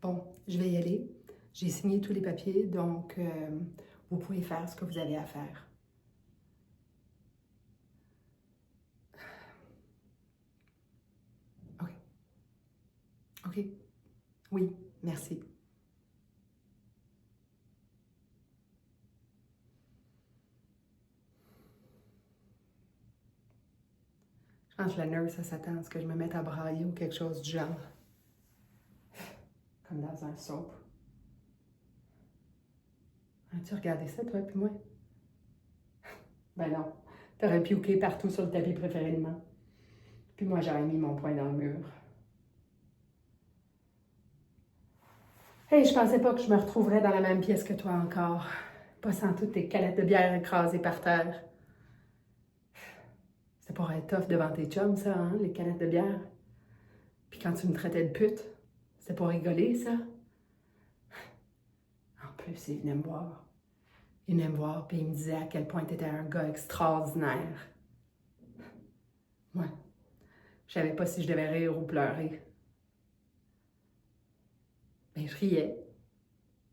Bon, je vais y aller. J'ai signé tous les papiers, donc vous pouvez faire ce que vous avez à faire. OK. OK. Oui, merci. Je pense que la nurse, ça s'attend à ce que je me mette à brailler ou quelque chose du genre. Comme dans un soap. As-tu regardé ça, toi, puis moi? Ben non. T'aurais piouqué partout sur le tapis préféré de main. Puis moi, j'aurais mis mon poing dans le mur. Hey, je pensais pas que je me retrouverais dans la même pièce que toi encore. Pas sans toutes tes canettes de bière écrasées par terre. C'était pour être tough devant tes chums, ça, hein, les canettes de bière. Puis quand tu me traitais de pute, c'était pour rigoler, ça. En plus, il venait me voir. Il venait me voir, puis il me disait à quel point t'étais un gars extraordinaire. Moi, je savais pas si je devais rire ou pleurer. Mais je riais.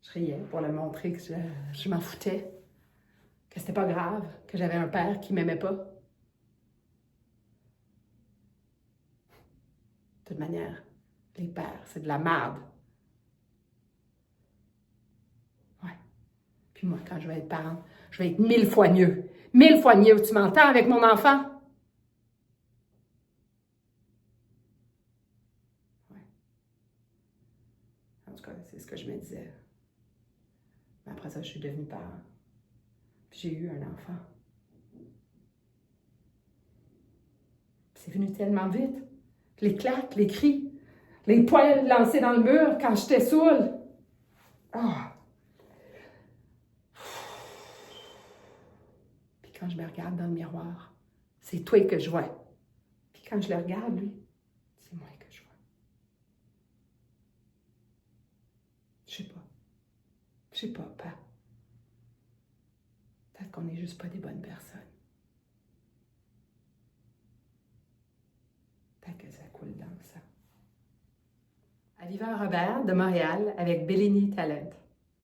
Je riais pour le montrer que je m'en foutais. Que c'était pas grave, que j'avais un père qui m'aimait pas. De toute manière, les pères, c'est de la merde. Ouais. Puis moi, quand je vais être parent, je vais être 1000 fois mieux. 1000 fois mieux. Tu m'entends avec mon enfant? Ouais. En tout cas, c'est ce que je me disais. Mais après ça, je suis devenue parent. Puis j'ai eu un enfant. C'est venu tellement vite. Les claques, les cris, les poils lancés dans le mur quand j'étais saoule. Ah! Puis quand je me regarde dans le miroir, c'est toi que je vois. Puis quand je le regarde, lui, c'est moi que je vois. Je sais pas. Je sais pas, pas. Peut-être qu'on n'est juste pas des bonnes personnes. Peut-être que ça coule dans le sang. Aviva Robert de Montréal avec Bellini Talent.